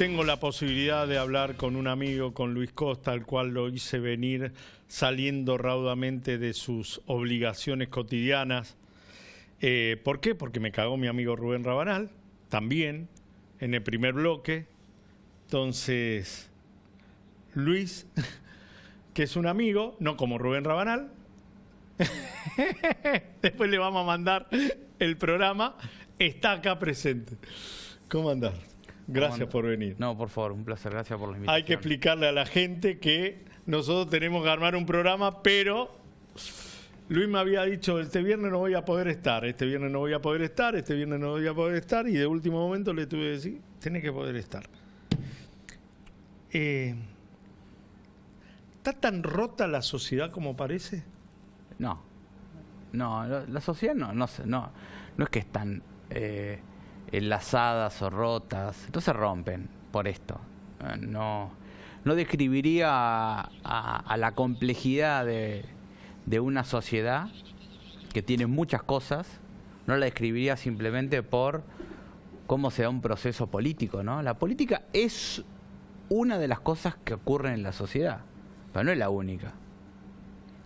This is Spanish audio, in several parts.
tengo la posibilidad de hablar con un amigo, con Luis Costa, al cual lo hice venir saliendo raudamente de sus obligaciones cotidianas. ¿Por qué? Porque me cagó mi amigo Rubén Rabanal, también, en el primer bloque. Entonces, Luis, que es un amigo, no como Rubén Rabanal, después le vamos a mandar el programa, está acá presente. ¿Cómo andás? Gracias por venir. No, por favor, un placer, gracias por la invitación. Hay que explicarle a la gente que nosotros tenemos que armar un programa, pero Luis me había dicho, este viernes no voy a poder estar, este viernes no voy a poder estar, este viernes no voy a poder estar, y de último momento le tuve que decir, tenés que poder estar. ¿Está tan rota la sociedad como parece? No, la sociedad no es que están enlazadas o rotas, no se rompen por esto. No describiría a la complejidad de una sociedad que tiene muchas cosas, no la describiría simplemente por cómo se da un proceso político, ¿no? La política es una de las cosas que ocurren en la sociedad, pero no es la única.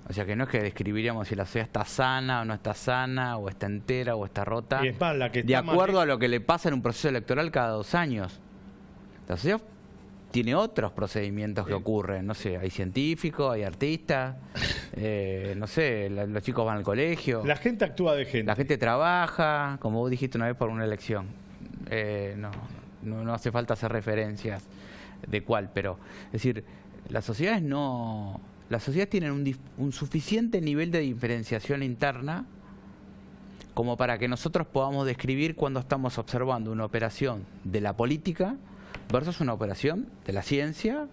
O sea que no es que describiríamos si la sociedad está sana o no está sana, o está entera o está rota, y es más, la que de está acuerdo a lo que le pasa en un proceso electoral cada 2 años. La sociedad tiene otros procedimientos que ocurren, no sé, hay científicos, hay artistas, no sé, los chicos van al colegio. La gente actúa de gente. La gente trabaja, como vos dijiste una vez, por una elección. No hace falta hacer referencias de cuál, pero es decir, las sociedades tienen un suficiente nivel de diferenciación interna como para que nosotros podamos describir cuando estamos observando una operación de la política versus una operación de la ciencia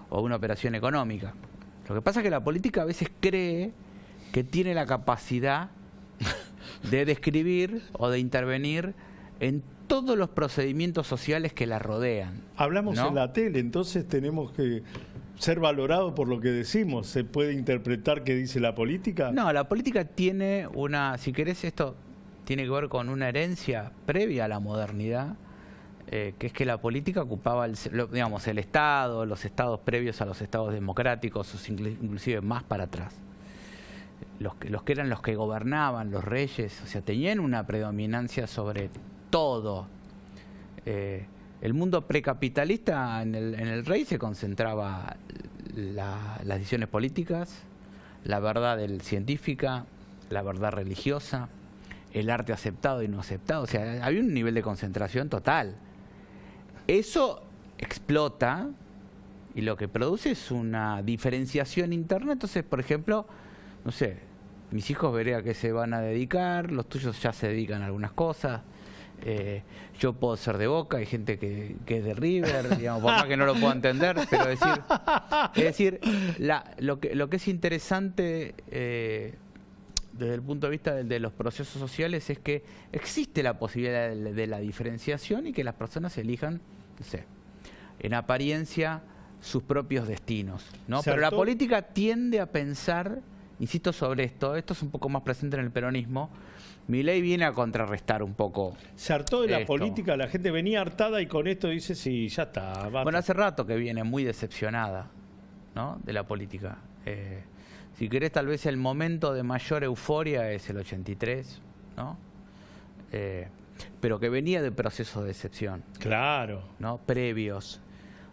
o una operación económica. Lo que pasa es que la política a veces cree que tiene la capacidad de describir o de intervenir en todos los procedimientos sociales que la rodean. Hablamos, ¿no? En la tele, entonces tenemos que ser valorados por lo que decimos. ¿Se puede interpretar qué dice la política? No, la política tiene si querés, esto tiene que ver con una herencia previa a la modernidad, que es que la política ocupaba el Estado, los estados previos a los estados democráticos, inclusive más para atrás. Los que eran los que gobernaban, los reyes, o sea, tenían una predominancia sobre todo. El mundo precapitalista en el rey se concentraba las decisiones políticas, la verdad científica, la verdad religiosa, el arte aceptado y no aceptado. O sea, había un nivel de concentración total. Eso explota y lo que produce es una diferenciación interna. Entonces, por ejemplo, no sé, mis hijos veré a qué se van a dedicar, los tuyos ya se dedican a algunas cosas. Yo puedo ser de Boca, hay gente que es de River, digamos, por más que no lo pueda entender, pero es decir, lo que es interesante desde el punto de vista de los procesos sociales es que existe la posibilidad de la diferenciación y que las personas elijan, no sé, en apariencia sus propios destinos, ¿no? Pero la política tiende a pensar, insisto sobre esto es un poco más presente en el peronismo. Milei viene a contrarrestar un poco. Se hartó de la política, la gente venía hartada y con esto dice, sí, ya está. Basta. Bueno, hace rato que viene muy decepcionada, ¿no?, de la política. Si querés, tal vez el momento de mayor euforia es el 83, ¿no? Pero que venía de procesos de decepción. Claro. ¿No? Previos.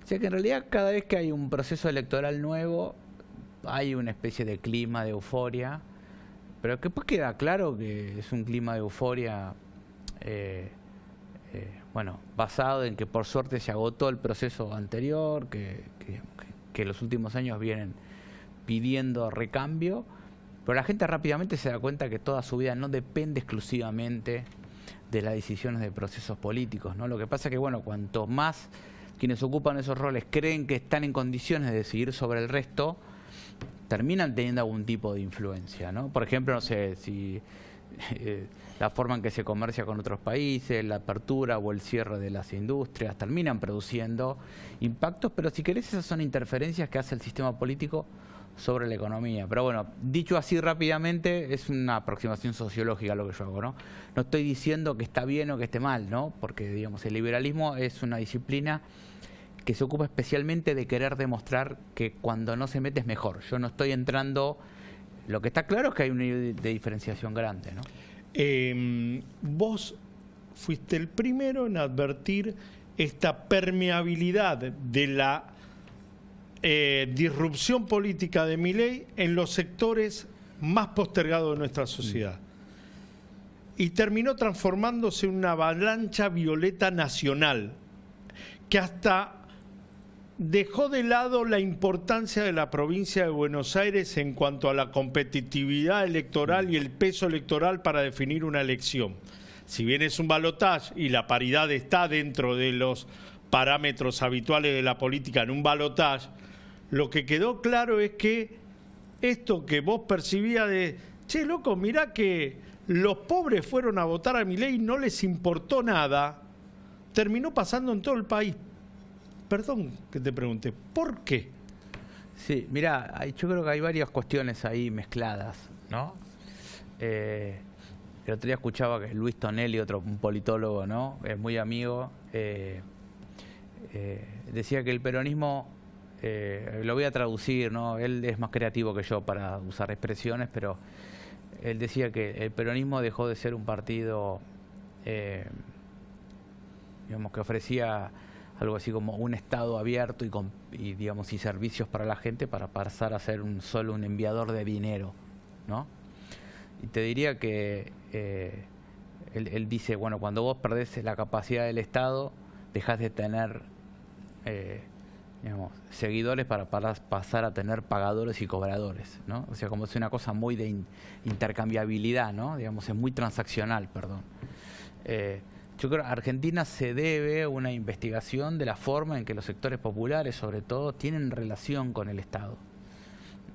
O sea que en realidad cada vez que hay un proceso electoral nuevo, hay una especie de clima de euforia. Pero que pues queda claro que es un clima de euforia, basado en que por suerte se agotó el proceso anterior, que los últimos años vienen pidiendo recambio, pero la gente rápidamente se da cuenta que toda su vida no depende exclusivamente de las decisiones de procesos políticos, ¿no? Lo que pasa es que, cuanto más quienes ocupan esos roles creen que están en condiciones de decidir sobre el resto, terminan teniendo algún tipo de influencia, ¿no? Por ejemplo, no sé, si la forma en que se comercia con otros países, la apertura o el cierre de las industrias, terminan produciendo impactos, pero si querés, esas son interferencias que hace el sistema político sobre la economía. Pero bueno, dicho así rápidamente, es una aproximación sociológica lo que yo hago, ¿no? No estoy diciendo que está bien o que esté mal, ¿no? Porque, digamos, el liberalismo es una disciplina que se ocupa especialmente de querer demostrar que cuando no se mete es mejor. Yo no estoy entrando... Lo que está claro es que hay un nivel de diferenciación grande, ¿no? Vos fuiste el primero en advertir esta permeabilidad de la disrupción política de Milei en los sectores más postergados de nuestra sociedad. Y terminó transformándose en una avalancha violeta nacional, que hasta dejó de lado la importancia de la provincia de Buenos Aires en cuanto a la competitividad electoral y el peso electoral para definir una elección. Si bien es un balotaje y la paridad está dentro de los parámetros habituales de la política en un balotaje, lo que quedó claro es que esto que vos percibías de, che, loco, mirá que los pobres fueron a votar a Milei y no les importó nada, terminó pasando en todo el país. Perdón que te pregunte, ¿por qué? Sí, mirá, yo creo que hay varias cuestiones ahí mezcladas, ¿no? El otro día escuchaba que Luis Tonelli, un politólogo, ¿no? Es muy amigo, decía que el peronismo, lo voy a traducir, ¿no? Él es más creativo que yo para usar expresiones, pero él decía que el peronismo dejó de ser un partido, digamos, que ofrecía algo así como un Estado abierto y digamos, y servicios para la gente, para pasar a ser solo un enviador de dinero, ¿no? Y te diría que él dice, bueno, cuando vos perdés la capacidad del Estado, dejás de tener digamos, seguidores para pasar a tener pagadores y cobradores, ¿no? O sea, como es una cosa muy de intercambiabilidad, ¿no? Digamos, es muy transaccional, perdón. Yo creo que a Argentina se debe una investigación de la forma en que los sectores populares, sobre todo, tienen relación con el Estado.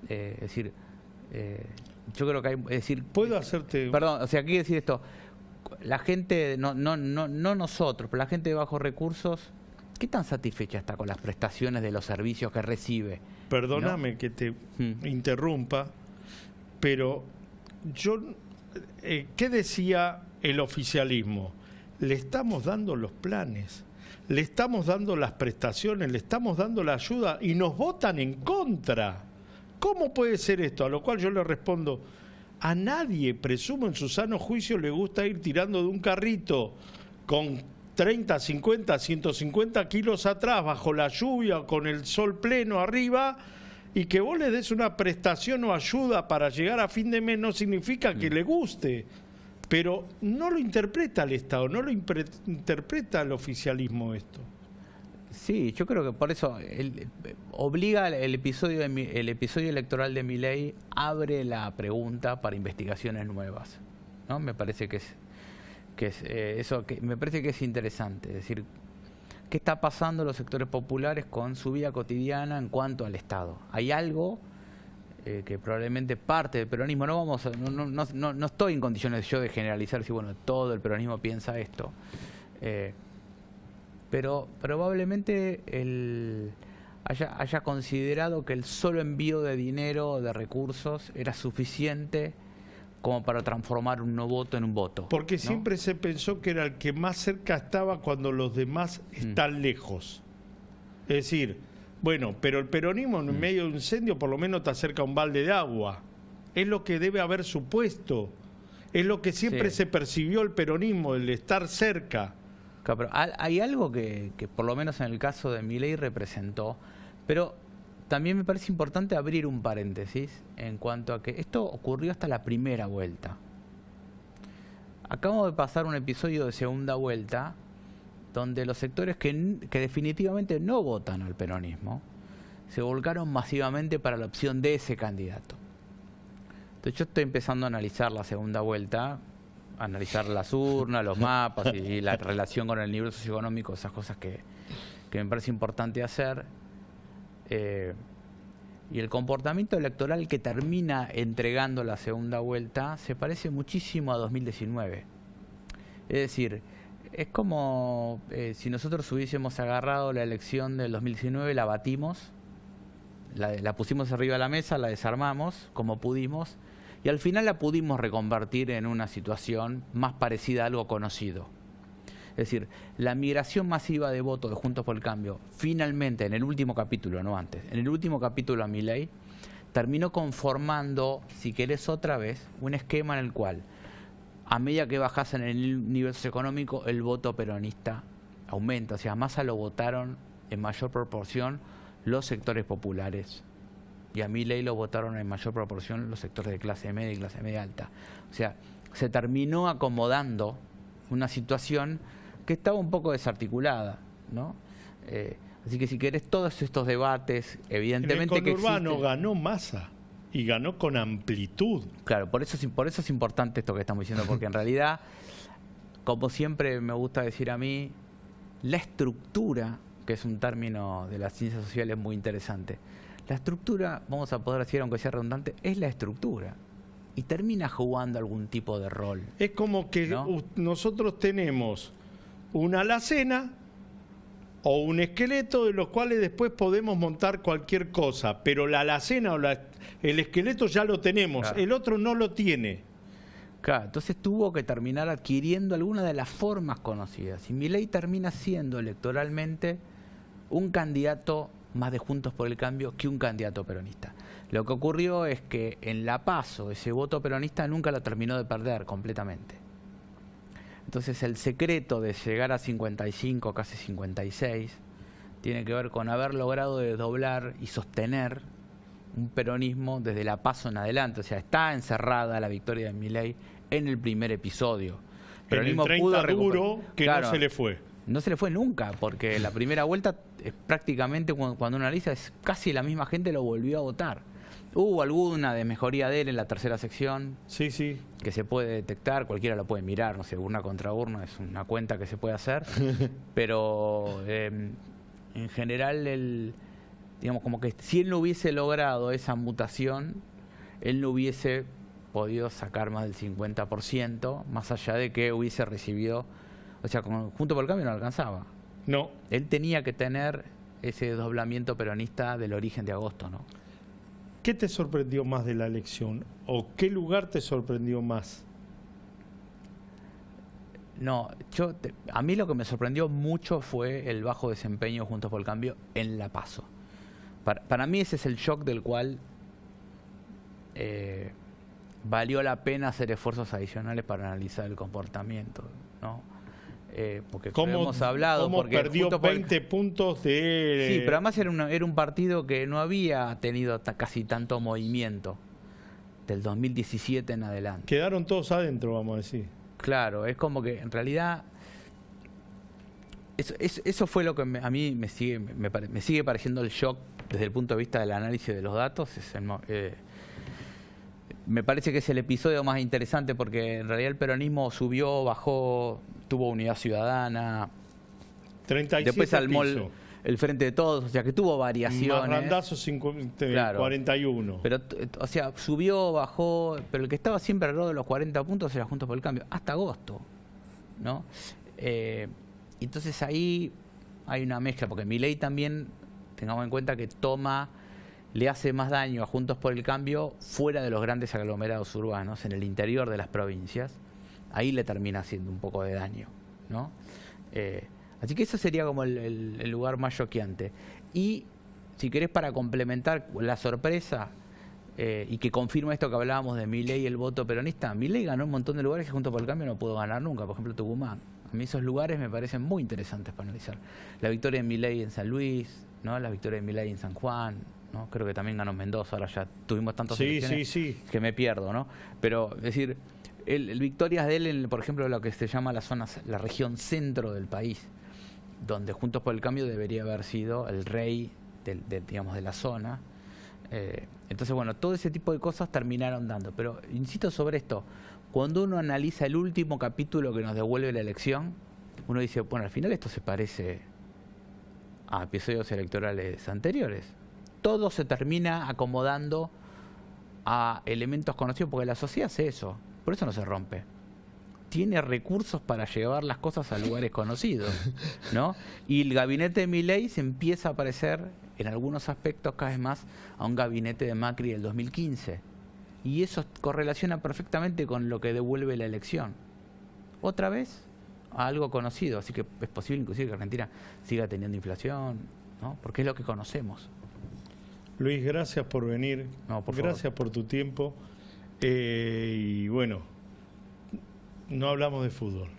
Es decir, yo creo que hay... Es decir, ¿puedo hacerte...? Perdón, o sea, quiero decir esto. La gente, no nosotros, pero la gente de bajos recursos, ¿qué tan satisfecha está con las prestaciones de los servicios que recibe? Perdóname, ¿no?, que te interrumpa, pero yo... ¿qué decía el oficialismo? Le estamos dando los planes, le estamos dando las prestaciones, le estamos dando la ayuda y nos votan en contra. ¿Cómo puede ser esto? A lo cual yo le respondo, a nadie, presumo en su sano juicio, le gusta ir tirando de un carrito con 30, 50, 150 kilos atrás, bajo la lluvia, con el sol pleno arriba, y que vos le des una prestación o ayuda para llegar a fin de mes no significa que le guste. Pero no lo interpreta el Estado, no lo interpreta el oficialismo esto. Sí, yo creo que por eso obliga el episodio electoral de Milei, abre la pregunta para investigaciones nuevas, ¿no? Me parece que me parece que es interesante, es decir, ¿qué está pasando en los sectores populares con su vida cotidiana en cuanto al Estado? Hay algo que probablemente parte del peronismo, no estoy en condiciones yo de generalizar si bueno, todo el peronismo piensa esto, pero probablemente haya considerado que el solo envío de dinero o de recursos era suficiente como para transformar un no voto en un voto. Porque ¿no? Siempre se pensó que era el que más cerca estaba cuando los demás están lejos. Es decir, bueno, pero el peronismo en medio de un incendio por lo menos te acerca un balde de agua. Es lo que debe haber supuesto. Es lo que siempre se percibió el peronismo, el estar cerca. Claro, pero hay algo que por lo menos en el caso de Milei representó, pero también me parece importante abrir un paréntesis en cuanto a que esto ocurrió hasta la primera vuelta. Acabamos de pasar un episodio de segunda vuelta donde los sectores que definitivamente no votan al peronismo se volcaron masivamente para la opción de ese candidato. Entonces yo estoy empezando a analizar la segunda vuelta, analizar las urnas, los mapas y la relación con el nivel socioeconómico, esas cosas que me parece importante hacer. Y el comportamiento electoral que termina entregando la segunda vuelta se parece muchísimo a 2019. Es decir, es como si nosotros hubiésemos agarrado la elección del 2019, la batimos, la pusimos arriba de la mesa, la desarmamos como pudimos y al final la pudimos reconvertir en una situación más parecida a algo conocido. Es decir, la migración masiva de votos de Juntos por el Cambio, finalmente, en el último capítulo, no antes, en el último capítulo a Milei, terminó conformando, si querés otra vez, un esquema en el cual, a medida que bajás en el nivel socioeconómico, el voto peronista aumenta. O sea, a Massa lo votaron en mayor proporción los sectores populares. Y a Milei lo votaron en mayor proporción los sectores de clase media y clase media alta. O sea, se terminó acomodando una situación que estaba un poco desarticulada, ¿no? Así que si querés, todos estos debates, evidentemente en el conurbano ganó Massa y ganó con amplitud. Claro, por eso es importante esto que estamos diciendo, porque en realidad, como siempre me gusta decir a mí, la estructura, que es un término de las ciencias sociales muy interesante, la estructura, vamos a poder decir, aunque sea redundante, es la estructura. Y termina jugando algún tipo de rol. Es como que, ¿no?, nosotros tenemos una alacena o un esqueleto de los cuales después podemos montar cualquier cosa, pero la alacena o el esqueleto ya lo tenemos, claro. El otro no lo tiene. Claro, entonces tuvo que terminar adquiriendo alguna de las formas conocidas. Y Milei termina siendo electoralmente un candidato más de Juntos por el Cambio que un candidato peronista. Lo que ocurrió es que en la PASO ese voto peronista nunca lo terminó de perder completamente. Entonces el secreto de llegar a 55, casi 56, tiene que ver con haber logrado desdoblar y sostener un peronismo desde la PASO en adelante. O sea, está encerrada la victoria de Milei en el primer episodio. Pero el 30 duro que claro, no se le fue. No se le fue nunca, porque la primera vuelta es prácticamente, cuando uno analiza, es casi la misma gente lo volvió a votar. Hubo alguna de mejoría de él en la tercera sección, sí, sí, que se puede detectar, cualquiera lo puede mirar, no sé, urna contra urna, es una cuenta que se puede hacer, pero en general, digamos, como que si él no hubiese logrado esa mutación, él no hubiese podido sacar más del 50%, más allá de que hubiese recibido, o sea, Juntos por el Cambio no alcanzaba. No. Él tenía que tener ese desdoblamiento peronista del origen de agosto, ¿no? ¿Qué te sorprendió más de la elección? ¿O qué lugar te sorprendió más? No, a mí lo que me sorprendió mucho fue el bajo desempeño Juntos por el Cambio en la PASO. Para mí ese es el shock del cual valió la pena hacer esfuerzos adicionales para analizar el comportamiento, ¿no? Porque como hemos hablado, porque perdió 20 puntos de... Sí, pero además era un partido que no había tenido casi tanto movimiento del 2017 en adelante. Quedaron todos adentro, vamos a decir. Claro, es como que en realidad eso fue lo que a mí me sigue pareciendo el shock desde el punto de vista del análisis de los datos. Me parece que es el episodio más interesante, porque en realidad el peronismo subió, bajó, tuvo Unidad Ciudadana, 37 después armó el Frente de Todos, o sea que tuvo variaciones. Randazo 41. Pero, o sea, subió, bajó, pero el que estaba siempre alrededor de los 40 puntos era Juntos por el Cambio, hasta agosto, ¿no? Entonces ahí hay una mezcla, porque Milei también, tengamos en cuenta que le hace más daño a Juntos por el Cambio fuera de los grandes aglomerados urbanos, en el interior de las provincias. Ahí le termina haciendo un poco de daño, ¿no? Así que eso sería como el lugar más choqueante. Y si querés, para complementar la sorpresa y que confirma esto que hablábamos de Milei y el voto peronista, Milei ganó un montón de lugares que Juntos por el Cambio no pudo ganar nunca, por ejemplo Tucumán. A mí esos lugares me parecen muy interesantes para analizar. La victoria de Milei en San Luis, ¿no? La victoria de Milei en San Juan, ¿no? Creo que también ganó Mendoza, ahora ya tuvimos tantas elecciones que me pierdo, ¿no? Pero, es decir, el victorias de él, por ejemplo, lo que se llama la región centro del país, donde Juntos por el Cambio debería haber sido el rey digamos, de la zona. Entonces, bueno, todo ese tipo de cosas terminaron dando. Pero, insisto sobre esto, cuando uno analiza el último capítulo que nos devuelve la elección, uno dice, bueno, al final esto se parece a episodios electorales anteriores. Todo se termina acomodando a elementos conocidos, porque la sociedad hace eso, por eso no se rompe. Tiene recursos para llevar las cosas a lugares conocidos, ¿no? Y el gabinete de Milei se empieza a parecer, en algunos aspectos cada vez más, a un gabinete de Macri del 2015. Y eso correlaciona perfectamente con lo que devuelve la elección. Otra vez, a algo conocido, así que es posible inclusive que Argentina siga teniendo inflación, ¿no? Porque es lo que conocemos. Luis, gracias por venir, No, por gracias favor. por tu tiempo, y bueno, no hablamos de fútbol.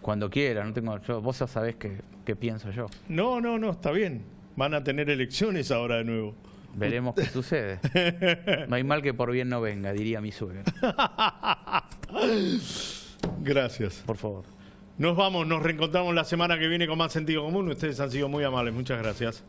Cuando quiera, no tengo, vos ya sabés qué pienso yo. No, está bien, van a tener elecciones ahora de nuevo. Veremos qué sucede. No hay mal que por bien no venga, diría mi suegra. Gracias. Por favor. Nos vamos, nos reencontramos la semana que viene con más sentido común. Ustedes han sido muy amables, muchas gracias.